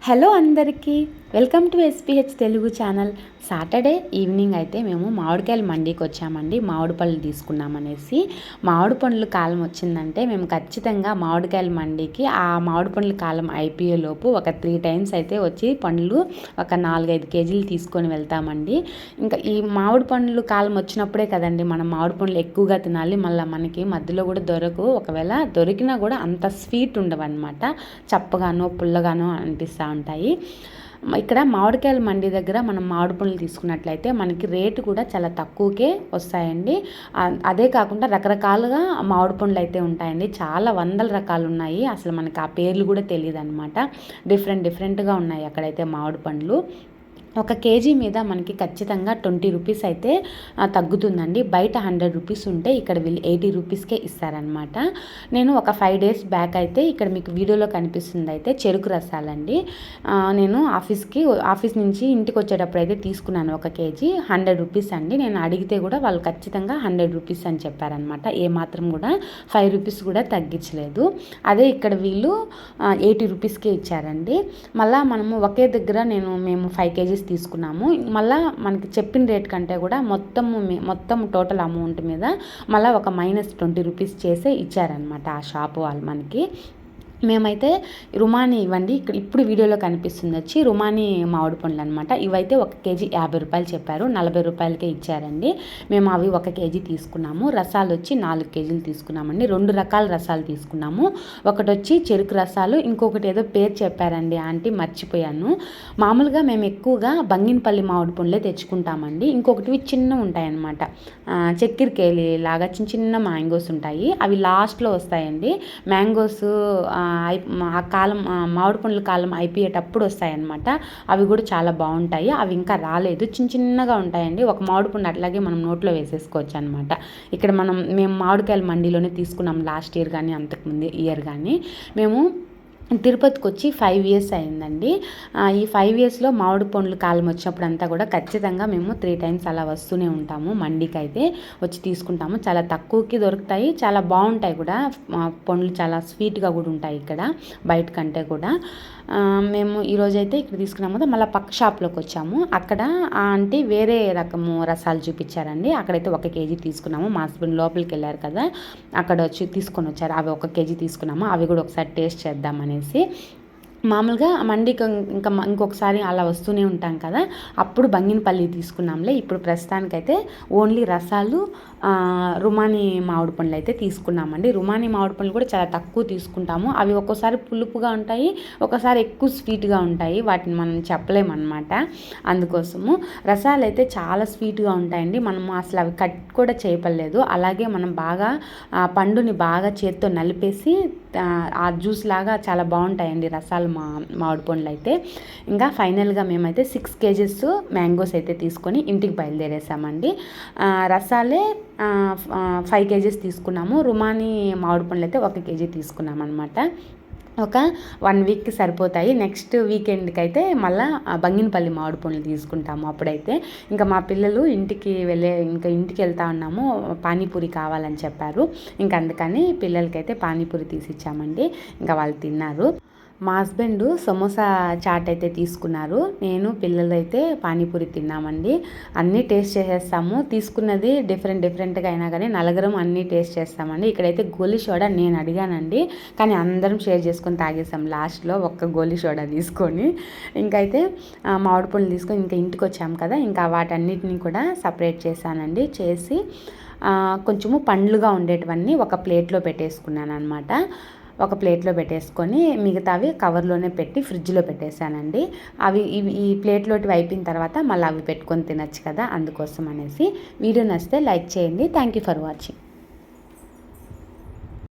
Hello అందరికీ welcome to SPH Telugu channel. Saturday evening అయితే మేము మామిడికాయల మండీకి వచ్చామండి. మామిడి పళ్ళు తీసుకున్నామనేసి. మామిడి పండ్ల కాలం వచ్చిందంటే మేము ఖచ్చితంగా మామిడికాయల మండీకి ఆ మామిడి పండ్ల కాలం అయిపోయేలోపు ఒక 3 టైమ్స్ అయితే వచ్చి పండ్లు ఒక 4-5 కేజీలు తీసుకొని వెళ్తామండి. ఇంకా ఈ మామిడి పండ్ల కాలం వచ్చినప్పుడే కదండి మనం మామిడి పండ్లు ఎక్కువగా తినాలి. మళ్ళీ మనకి మధ్యలో కూడా దొరకవు. ఒకవేళ దొరికినా కూడా అంత స్వీట్ ఉండవు అనమాట. చప్పగానో పుల్లగానో అనిపిస్తూ ఉంటాయి. ఇక్కడ మామిడికాయల మండి దగ్గర మనం మామిడి పండ్లు తీసుకున్నట్లయితే మనకి రేటు కూడా చాలా తక్కువకే వస్తాయండి. అదే కాకుండా రకరకాలుగా మామిడి పండ్లు అయితే ఉంటాయండి. చాలా వందల రకాలు ఉన్నాయి. అసలు మనకి ఆ పేర్లు కూడా తెలియదు అనమాట. డిఫరెంట్గా ఉన్నాయి అక్కడైతే మామిడి పండ్లు. ఒక కేజీ మీద మనకి ఖచ్చితంగా 20 రూపీస్ అయితే తగ్గుతుందండి. బయట 100 రూపీస్ ఉంటే ఇక్కడ వీళ్ళు 80 రూపీస్కే ఇస్తారనమాట. నేను ఒక 5 డేస్ బ్యాక్ అయితే ఇక్కడ మీకు వీడియోలో కనిపిస్తుంది అయితే చెరుకు రసాలండి. నేను ఆఫీస్ నుంచి ఇంటికి వచ్చేటప్పుడు అయితే తీసుకున్నాను. ఒక కేజీ 100 రూపీస్ అండి. నేను అడిగితే కూడా వాళ్ళు ఖచ్చితంగా 100 రూపీస్ అని చెప్పారనమాట. ఏమాత్రం కూడా 5 రూపీస్ కూడా తగ్గించలేదు. అదే ఇక్కడ వీళ్ళు 80 రూపీస్కే ఇచ్చారండి. మళ్ళీ మనము ఒకే దగ్గర మేము 5 కేజీస్ తీసుకున్నాము. మళ్ళీ మనకి చెప్పిన రేట్ కంటే కూడా మొత్తం టోటల్ అమౌంట్ మీద మళ్ళీ ఒక -20 రూపీస్ చేసే ఇచ్చారనమాట ఆ షాపు వాళ్ళు మనకి. మేమైతే రుమాని ఇవ్వండి, ఇక్కడ ఇప్పుడు వీడియోలో కనిపిస్తుంది వచ్చి రుమాని మామిడి పండ్లు అనమాట. ఇవైతే 1 కేజీ 50 రూపాయలు చెప్పారు, 40 రూపాయలకే ఇచ్చారండి. మేము అవి 1 కేజీ తీసుకున్నాము. రసాలు వచ్చి 4 కేజీలు తీసుకున్నామండి. 2 రకాల రసాలు తీసుకున్నాము. ఒకటి వచ్చి చెరుకు రసాలు, ఇంకొకటి ఏదో పేరు చెప్పారండి ఆంటీ, మర్చిపోయాను. మామూలుగా మేము ఎక్కువగా బంగినపల్లి మామిడి పండ్లే తెచ్చుకుంటామండి. ఇంకొకటివి చిన్న ఉంటాయన్నమాట, చక్కెరకేళి లాగా చిన్న మ్యాంగోస్ ఉంటాయి. అవి లాస్ట్లో వస్తాయండి. మ్యాంగోస్ ఆ కాలం మామిడి పండ్ల కాలం అయిపోయేటప్పుడు వస్తాయన్నమాట. అవి కూడా చాలా బాగుంటాయి. అవి ఇంకా రాలేదు, చిన్నగా ఉంటాయండి. ఒక మామిడి పండు అట్లాగే మనం నోట్లో వేసేసుకోవచ్చు అనమాట. ఇక్కడ మేము మామిడికాయల మండీలోనే తీసుకున్నాం లాస్ట్ ఇయర్ కానీ అంతకుముందు ఇయర్ కానీ. మేము తిరుపతికి వచ్చి 5 ఇయర్స్ అయిందండి. ఈ 5 ఇయర్స్లో మామిడి పండ్లు కాలం వచ్చినప్పుడు అంతా కూడా ఖచ్చితంగా మేము 3 టైమ్స్ అలా వస్తూనే ఉంటాము. మండికి అయితే వచ్చి తీసుకుంటాము. చాలా తక్కువకి దొరుకుతాయి, చాలా బాగుంటాయి కూడా. పండ్లు చాలా స్వీట్గా కూడా ఉంటాయి ఇక్కడ బయట కంటే కూడా. మేము ఈరోజైతే ఇక్కడ తీసుకున్నాము కదా, మళ్ళీ పక్క షాప్లోకి వచ్చాము. అక్కడ ఆంటీ వేరే రకము రసాలు చూపించారండి. అక్కడైతే 1 కేజీ తీసుకున్నాము. మా హస్బెండ్ లోపలికి వెళ్ళారు కదా, అక్కడ వచ్చి తీసుకొని వచ్చారు. అవి 1 కేజీ తీసుకున్నాము. అవి కూడా ఒకసారి టేస్ట్ చేద్దామనేసి. మామూలుగా మండికి ఇంకొకసారి అలా వస్తూనే ఉంటాం కదా, అప్పుడు బంగినపల్లి తీసుకున్నాంలే. ఇప్పుడు ప్రస్తుతానికైతే ఓన్లీ రసాలు, రుమాని మామిడి పండ్లు అయితే తీసుకున్నామండి. రుమాని మామిడి పండ్లు కూడా చాలా తక్కువ తీసుకుంటాము. అవి ఒక్కోసారి పులుపుగా ఉంటాయి, ఒకసారి ఎక్కువ స్వీట్గా ఉంటాయి. వాటిని మనం చెప్పలేమన్నమాట. అందుకోసము రసాలు అయితే చాలా స్వీట్గా ఉంటాయండి. మనము అసలు అవి కట్ కూడా చేయపలేదు. అలాగే మనం బాగా పండుని బాగా చేత్తో నలిపేసి ఆ జ్యూస్ లాగా చాలా బాగుంటాయండి రసాలు మామిడి పండ్లు అయితే. ఇంకా ఫైనల్గా మేమైతే 6 కేజెస్ మ్యాంగోస్ అయితే తీసుకొని ఇంటికి బయలుదేరేసామండి. రసాలే 5 కేజెస్ తీసుకున్నాము. రుమాని మామిడి పండ్లు అయితే 1 కేజీ తీసుకున్నాం అనమాట. ఒక 1 వీక్కి సరిపోతాయి. నెక్స్ట్ వీకెండ్కి అయితే మళ్ళీ బంగినపల్లి మామిడి పండ్లు తీసుకుంటాము. అప్పుడైతే ఇంకా మా పిల్లలు ఇంటికి వెళ్తా ఉన్నాము, పానీపూరి కావాలని చెప్పారు. ఇంకా అందుకని పిల్లలకైతే పానీపూరి తీసిచ్చామండి. ఇంకా వాళ్ళు తిన్నారు. మా హస్బెండ్ సమోసా చాట్ అయితే తీసుకున్నారు. నేను పిల్లలు అయితే పానీపూరి తిన్నామండి. అన్నీ టేస్ట్ చేసేస్తాము. తీసుకున్నది డిఫరెంట్గా అయినా కానీ నలుగురం అన్నీ టేస్ట్ చేస్తామండి. ఇక్కడైతే గోలీ సోడా నేను అడిగానండి, కానీ అందరం షేర్ చేసుకొని తాగేసాం లాస్ట్లో 1 గోలీ సోడా తీసుకొని. ఇంకైతే మామిడి పండ్లు తీసుకొని ఇంకా ఇంటికి వచ్చాము కదా, ఇంకా వాటన్నిటిని కూడా సపరేట్ చేశానండి. చేసి కొంచెము పండ్లుగా ఉండేటివన్నీ ఒక ప్లేట్లో పెట్టేసుకున్నాను అనమాట. ఒక ప్లేట్లో పెట్టేసుకొని మిగతావి కవర్లోనే పెట్టి ఫ్రిడ్జ్లో పెట్టేశానండి. ఈ ప్లేట్లోటివి అయిపోయిన తర్వాత మళ్ళీ అవి పెట్టుకొని తినచ్చు కదా, అందుకోసం అనేసి. వీడియో నచ్చితే లైక్ చేయండి. Thank you for watching.